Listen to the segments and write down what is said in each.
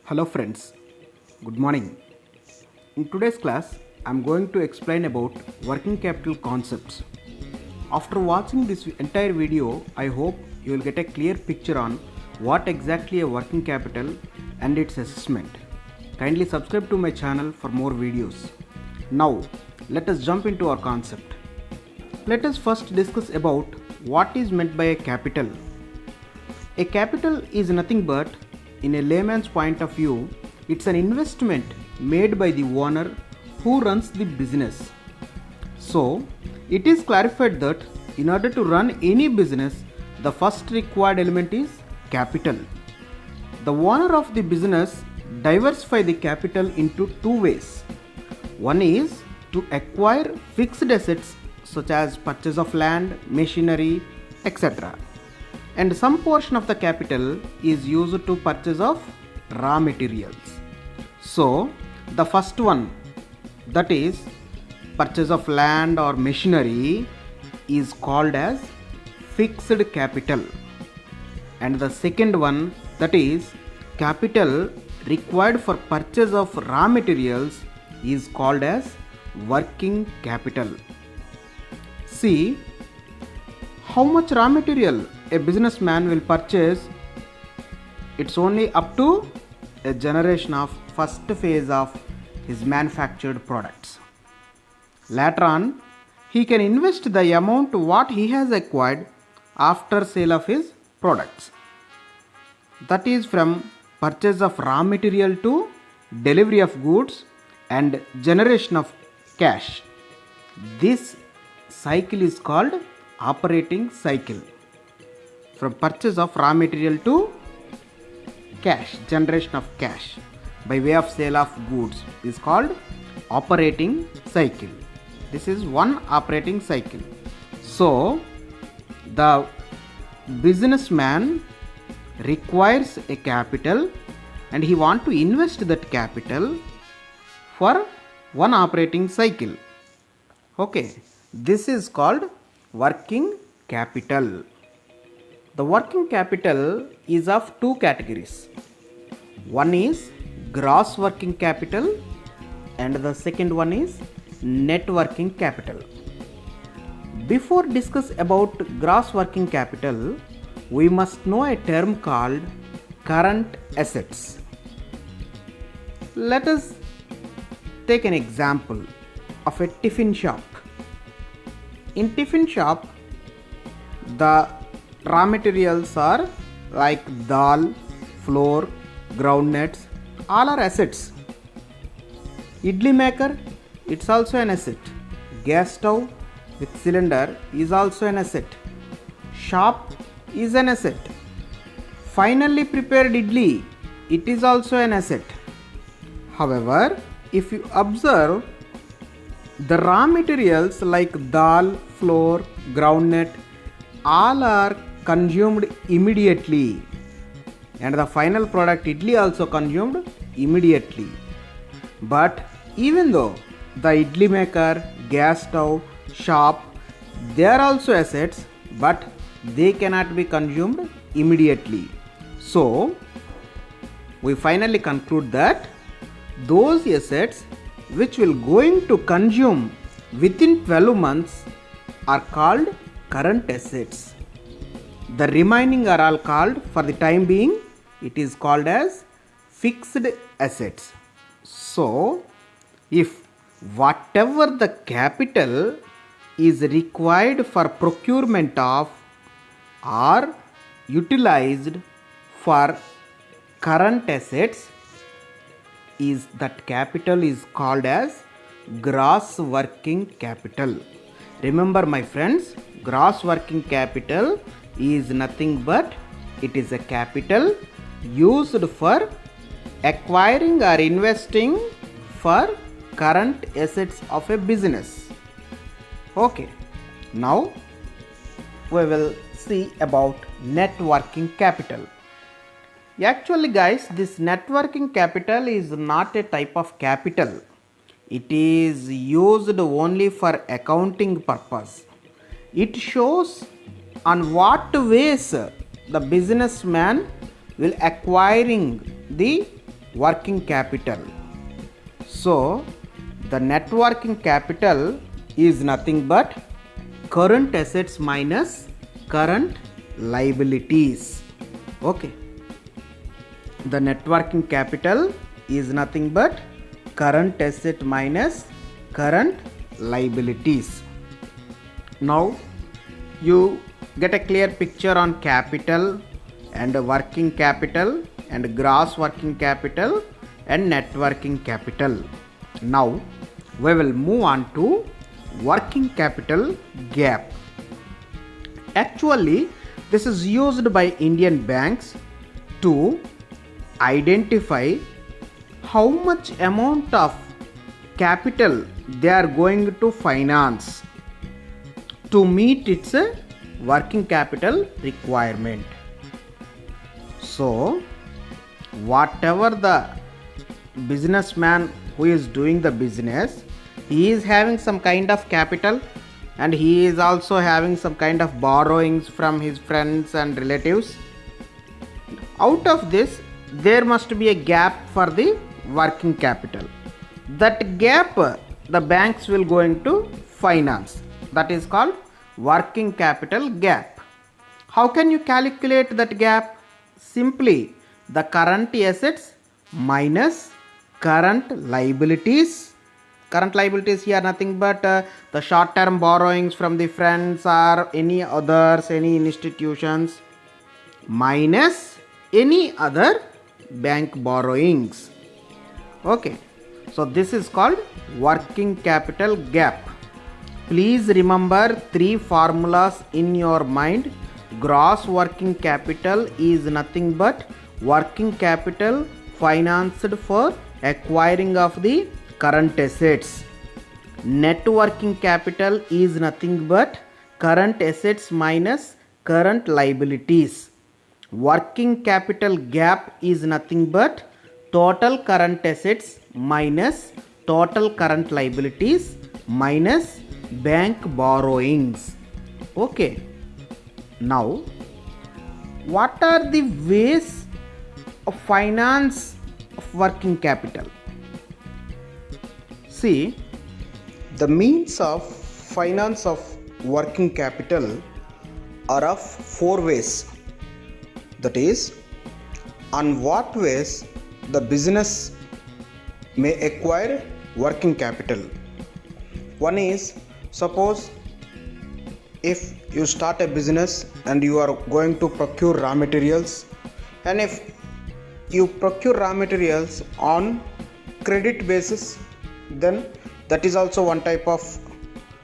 Hello friends, good morning. In today's class, I am going to explain about working capital concepts. After watching this entire video, I hope you will get a clear picture on what exactly a working capital and its assessment. Kindly subscribe to my channel for more videos. Now, let us jump into our concept. Let us first discuss about what is meant by a capital. A capital is nothing but, in a layman's point of view, it's an investment made by the owner who runs the business. So, it is clarified that in order to run any business, the first required element is capital. The owner of the business diversify the capital into two ways. One is to acquire fixed assets such as purchase of land, machinery, etc. And some portion of the capital is used to purchase of raw materials. So, the first one, that is purchase of land or machinery, is called as fixed capital. And the second one, that is capital required for purchase of raw materials, is called as working capital. See, how much raw material a businessman will purchase, it's only up to a generation of first phase of his manufactured products. Later on, he can invest the amount what he has acquired after sale of his products. That is from purchase of raw material to delivery of goods and generation of cash. This cycle is called operating cycle. From purchase of raw material to cash, generation of cash by way of sale of goods is called operating cycle. This is one operating cycle. So, the businessman requires a capital and he want to invest that capital for one operating cycle. Okay, this is called working capital. The working capital is of two categories. One is gross working capital and the second one is net working capital. Before discuss about gross working capital, we must know a term called current assets. Let us take an example of a tiffin shop. In tiffin shop, the raw materials are like dal, flour, groundnuts, all are assets. Idli maker, it's also an asset. Gas stove with cylinder is also an asset. Shop is an asset. Finally prepared idli, it is also an asset. However, if you observe, the raw materials like dal, flour, groundnut, all are consumed immediately, and the final product idli also consumed immediately. But even though the idli maker, gas stove, shop, they are also assets, but they cannot be consumed immediately. So, we finally conclude that those assets which will going to consume within 12 months are called current assets. The remaining are all called, for the time being, it is called as fixed assets. So, if whatever the capital is required for procurement of or utilized for current assets, is that capital is called as gross working capital. Remember my friends, gross working capital is nothing but it is a capital used for acquiring or investing for current assets of a business. Okay, now we will see about net working capital. Actually guys, this net working capital is not a type of capital. It is used only for accounting purpose. It shows on what ways the businessman will acquiring the working capital. So the net working capital is nothing but current assets minus current liabilities. Okay, the net working capital is nothing but current asset minus current liabilities. Now you get a clear picture on capital and working capital and gross working capital and net working capital. Now we will move on to working capital gap. Actually, this is used by Indian banks to identify how much amount of capital they are going to finance to meet its working capital requirement. So whatever the businessman who is doing the business, he is having some kind of capital and he is also having some kind of borrowings from his friends and relatives. Out of this, there must be a gap for the working capital. That gap the banks will going to finance. That is called working capital gap. How can you calculate that gap? Simply the current assets minus current liabilities. Current liabilities here nothing but the short term borrowings from the friends or any others, any institutions, minus any other bank borrowings. Okay, so this is called working capital gap. Please remember three formulas in your mind. Gross working capital is nothing but working capital financed for acquiring of the current assets. Net working capital is nothing but current assets minus current liabilities. Working capital gap is nothing but total current assets minus total current liabilities minus bank borrowings. Okay, now what are the ways of finance of working capital? See, the means of finance of working capital are of four ways. That is, on what ways the business may acquire working capital. One is, suppose if you start a business and you are going to procure raw materials, and if you procure raw materials on credit basis, then that is also one type of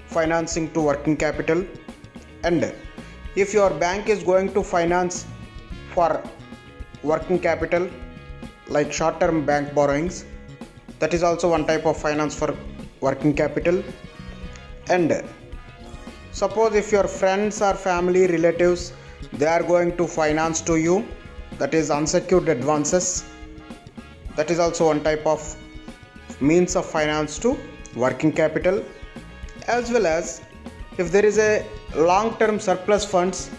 financing to working capital. And if your bank is going to finance for working capital like short term bank borrowings, that is also one type of finance for working capital. And suppose if your friends or family relatives, they are going to finance to you, that is unsecured advances, that is also one type of means of finance to working capital. As well as if there is a long term surplus funds,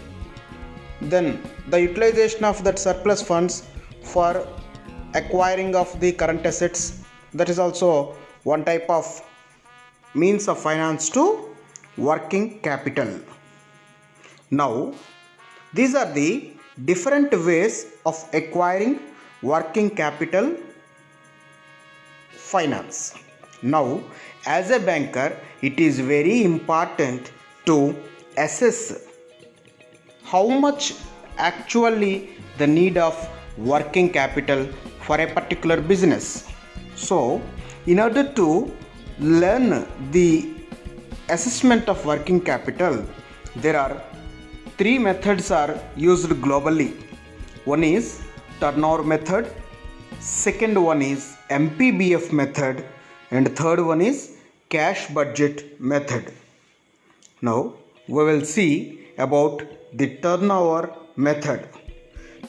then the utilization of that surplus funds for acquiring of the current assets, that is also one type of means of finance to working capital. Now these are the different ways of acquiring working capital finance. Now as a banker, it is very important to assess how much actually the need of working capital for a particular business. So in order to learn the assessment of working capital, there are three methods are used globally. One is turnover method, second one is MPBF method, and third one is cash budget method. Now we will see about the turnover method.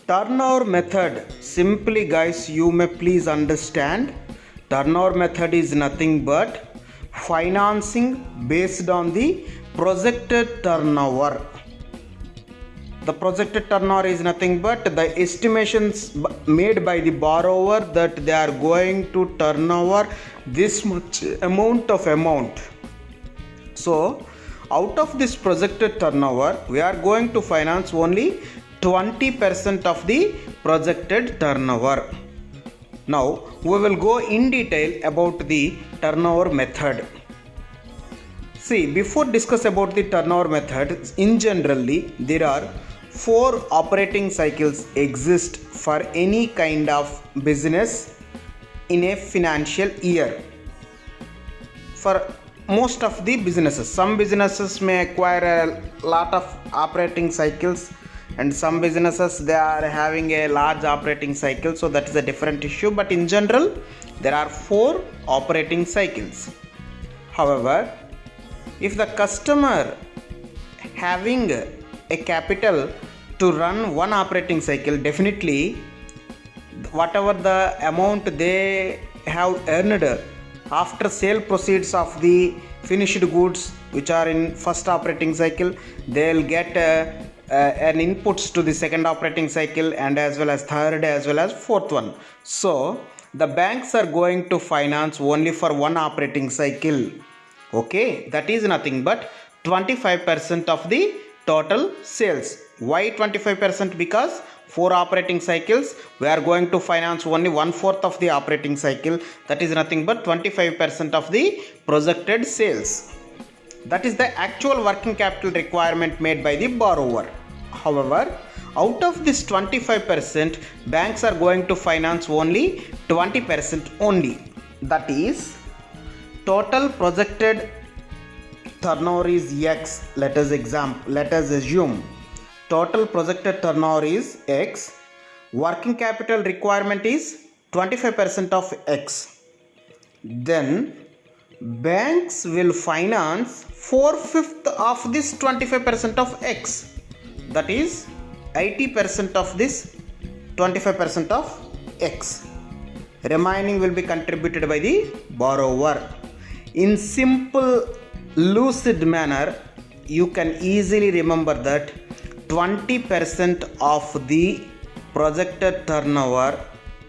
Turnover method, simply guys, you may please understand, turnover method is nothing but financing based on the projected turnover. The projected turnover is nothing but the estimations made by the borrower that they are going to turn over this much amount. So out of this projected turnover, we are going to finance only 20% of the projected turnover. Now we will go in detail about the turnover method. See, before discuss about the turnover method, in generally there are 4 operating cycles exist for any kind of business in a financial year. For most of the businesses, some businesses may acquire a lot of operating cycles, and some businesses they are having a large operating cycle, so that is a different issue. But in general there are 4 operating cycles. However, if the customer having a capital to run one operating cycle, definitely whatever the amount they have earned after sale proceeds of the finished goods which are in first operating cycle, they'll get an inputs to the second operating cycle, and as well as third as well as fourth one. So the banks are going to finance only for one operating cycle. Okay, that is nothing but 25% of the total sales. Why 25%? Because 4 operating cycles, we are going to finance only 1/4 of the operating cycle. That is nothing but 25% of the projected sales. That is the actual working capital requirement made by the borrower. However, out of this 25%, banks are going to finance only 20% only. That is, total projected turnover is X. Let us assume total projected turnover is X. Working capital requirement is 25% of X. Then banks will finance 4/5 of this 25% of X. That is 80% of this 25% of X. Remaining will be contributed by the borrower. In simple, lucid manner, you can easily remember that 20% of the projected turnover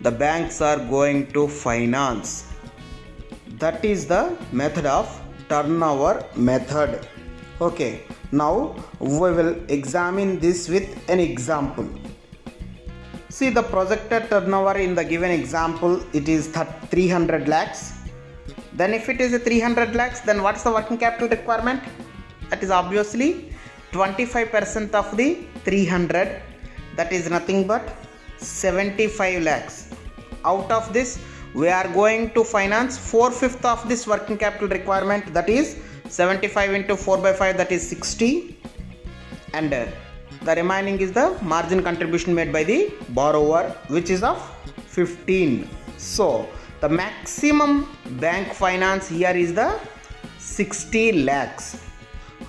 the banks are going to finance. That is the method of turnover method. Okay, now we will examine this with an example. See, the projected turnover in the given example, it is 300 lakhs. Then if it is a 300 lakhs, then what is the working capital requirement? That is obviously 25% of the 300. That is nothing but 75 lakhs. Out of this, we are going to finance 4/5 of this working capital requirement. That is 75 into 4/5, that is 60. And the remaining is the margin contribution made by the borrower, which is of 15. So the maximum bank finance here is the 60 lakhs.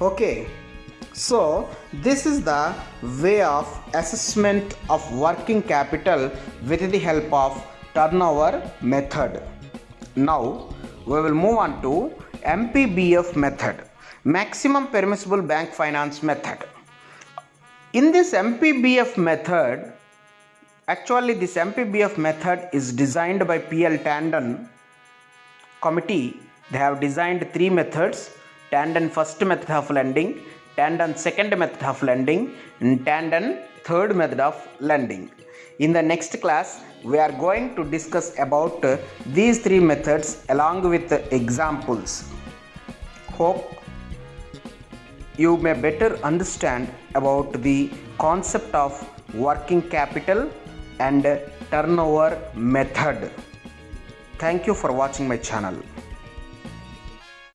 Okay, so this is the way of assessment of working capital with the help of turnover method. Now we will move on to MPBF method, maximum permissible bank finance method. In this MPBF method, actually this MPBF method is designed by PL Tandon committee. They have designed 3 methods: Tandon first method of lending, Tandon second method of lending, and Tandon third method of lending. In the next class, we are going to discuss about these 3 methods along with examples. Hope you may better understand about the concept of working capital and turnover method. Thank you for watching my channel.